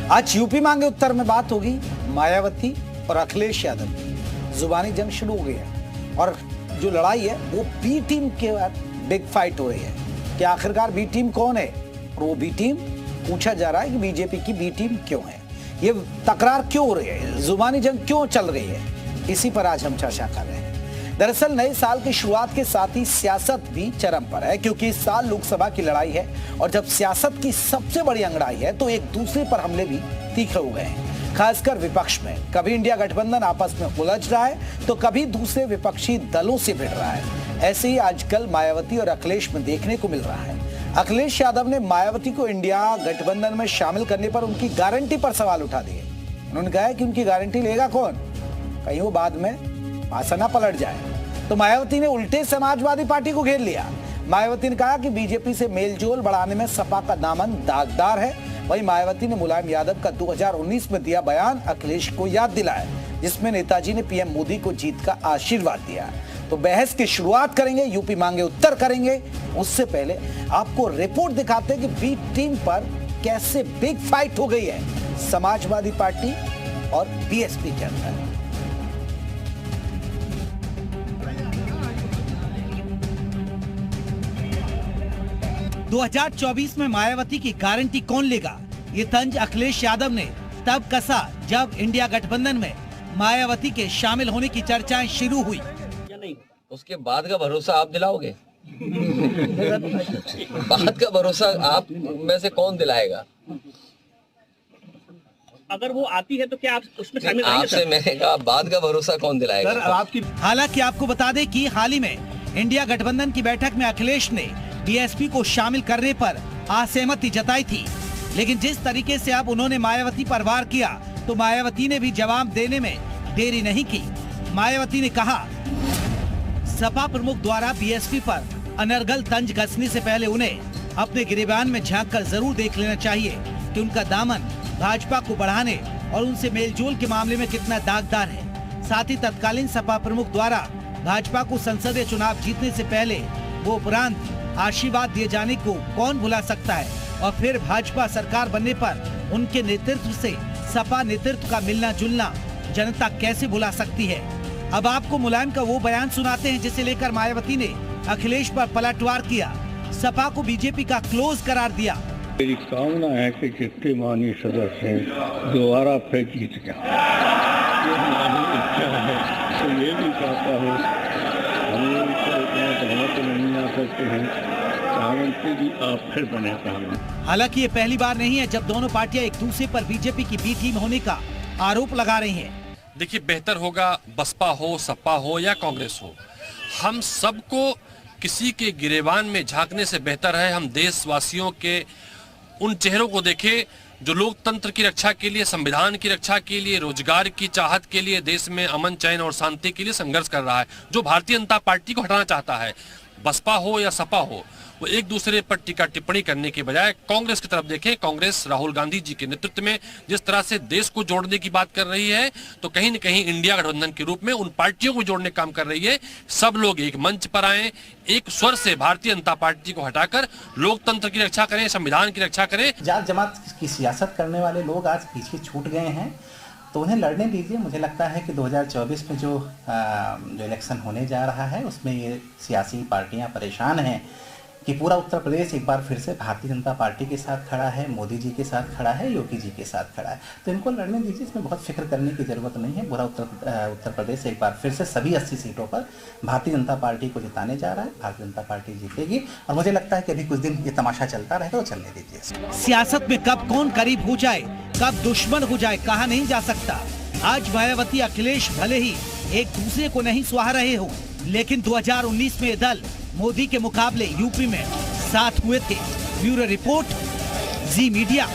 आज यूपी मांगे उत्तर में बात होगी मायावती और अखिलेश यादव की। जुबानी जंग शुरू हो गई है और जो लड़ाई है वो बी टीम के बिग फाइट हो रही है कि आखिरकार बी टीम कौन है और वो बी टीम पूछा जा रहा है कि बीजेपी की बी टीम क्यों है, ये तकरार क्यों हो रही है, जुबानी जंग क्यों चल रही है, इसी पर आज हम चर्चा कर रहे हैं। दरअसल नए साल की शुरुआत के साथ ही सियासत भी चरम पर है क्योंकि इस साल लोकसभा की लड़ाई है और जब सियासत की सबसे बड़ी अंगड़ाई है तो एक दूसरे पर हमले भी तीखे हो गए हैं, खासकर विपक्ष में। कभी इंडिया गठबंधन आपस में उलझ रहा है तो कभी दूसरे विपक्षी दलों से भिड़ रहा है। ऐसे ही आजकल मायावती और अखिलेश में देखने को मिल रहा है। अखिलेश यादव ने मायावती को इंडिया गठबंधन में शामिल करने पर उनकी गारंटी पर सवाल उठा दिए। उन्होंने कहा कि उनकी गारंटी लेगा कौन, कहीं वो बाद में भाषा न पलट जाए। तो मायावती ने उल्टे समाजवादी पार्टी को घेर लिया। मायावती ने कहा कि बीजेपी से मेलजोल बढ़ाने में सपा का दामन दागदार है। वहीं मायावती ने मुलायम यादव का 2019 में दिया बयान अखिलेश को याद दिलाया, जिसमें नेताजी ने पीएम मोदी को जीत का आशीर्वाद दिया। तो बहस की शुरुआत करेंगे, यूपी मांगे उत्तर करेंगे। उससे पहले आपको रिपोर्ट दिखाते हैं कि बी टीम पर कैसे बिग फाइट हो गई है समाजवादी पार्टी और बीएसपी के अंदर। 2024 में मायावती की गारंटी कौन लेगा, ये तंज अखिलेश यादव ने तब कसा जब इंडिया गठबंधन में मायावती के शामिल होने की चर्चाएं शुरू हुई। या नहीं, उसके बाद का भरोसा आप दिलाओगे? बाद का भरोसा आप में से कौन दिलाएगा? अगर वो आती है तो क्या आप उसमें शामिल रहेंगे? आपसे मैंने कहा बाद का भरोसा कौन दिलाएगा? सर, आपकी हालांकि आपको बता दें कि हाल ही में इंडिया गठबंधन की बैठक में अखिलेश ने बीएसपी को शामिल करने पर असहमति जताई थी, लेकिन जिस तरीके से अब उन्होंने मायावती पर वार किया तो मायावती ने भी जवाब देने में देरी नहीं की। मायावती ने कहा, सपा प्रमुख द्वारा बीएसपी पर अनर्गल तंज कसने से पहले उन्हें अपने गिरेबान में झांककर जरूर देख लेना चाहिए कि उनका दामन भाजपा को बढ़ाने और उनसे मेलजोल के मामले में कितना दागदार है। साथ ही तत्कालीन सपा प्रमुख द्वारा भाजपा को संसदीय चुनाव जीतने से पहले वो उपरांत आशीर्वाद दिए जाने को कौन भुला सकता है, और फिर भाजपा सरकार बनने पर उनके नेतृत्व से सपा नेतृत्व का मिलना जुलना जनता कैसे भुला सकती है। अब आपको मुलायम का वो बयान सुनाते हैं जिसे लेकर मायावती ने अखिलेश पर पलटवार किया, सपा को बीजेपी का क्लोज करार दिया। मेरी कामना है कि जितने माननीय सदस्य हैं दोबारा फिर जीत जाए, ये हमारी इच्छा है। तो ये भी चाहता हूँ, हम लोग तो नहीं आ सकते हैं, प्रधानमंत्री जी आप फिर बने। हालांकि ये पहली बार नहीं है जब दोनों पार्टियां एक दूसरे पर बीजेपी की बी टीम होने का आरोप लगा रही हैं। देखिए, बेहतर होगा बसपा हो, सपा हो या कांग्रेस हो, हम सबको किसी के गिरेबान में झांकने से बेहतर है हम देशवासियों के उन चेहरों को देखें जो लोकतंत्र की रक्षा के लिए, संविधान की रक्षा के लिए, रोजगार की चाहत के लिए, देश में अमन चैन और शांति के लिए संघर्ष कर रहा है, जो भारतीय जनता पार्टी को हटाना चाहता है। बसपा हो या सपा हो, वो एक दूसरे पर टीका टिप्पणी करने के बजाय कांग्रेस की तरफ देखें। कांग्रेस राहुल गांधी जी के नेतृत्व में जिस तरह से देश को जोड़ने की बात कर रही है, तो कहीं न कहीं इंडिया गठबंधन के रूप में उन पार्टियों को जोड़ने का काम कर रही है। सब लोग एक मंच पर आए, एक स्वर से भारतीय जनता पार्टी को हटाकर लोकतंत्र की रक्षा करें, संविधान की रक्षा करें। जात जमात की सियासत करने वाले लोग आज पीछे छूट गए हैं, तो उन्हें लड़ने दीजिए। मुझे लगता है कि 2024 में जो इलेक्शन होने जा रहा है उसमें ये सियासी पार्टियां परेशान हैं कि पूरा उत्तर प्रदेश एक बार फिर से भारतीय जनता पार्टी के साथ खड़ा है, मोदी जी के साथ खड़ा है, योगी जी के साथ खड़ा है। तो इनको लड़ने दीजिए, इसमें बहुत फिक्र करने की ज़रूरत नहीं है। पूरा उत्तर प्रदेश एक बार फिर से सभी 80 सीटों पर भारतीय जनता पार्टी को जिताने जा रहा है। भारतीय जनता पार्टी जीतेगी और मुझे लगता है कि अभी कुछ दिन ये तमाशा चलता रहेगा, तो चलने दीजिए। सियासत में कब कौन करीब हो जाए, कब दुश्मन हो जाए, कहा नहीं जा सकता। आज मायावती अखिलेश भले ही एक दूसरे को नहीं सुहा रहे हो, लेकिन 2019 में ये दल मोदी के मुकाबले यूपी में साथ हुए थे। ब्यूरो रिपोर्ट, जी मीडिया।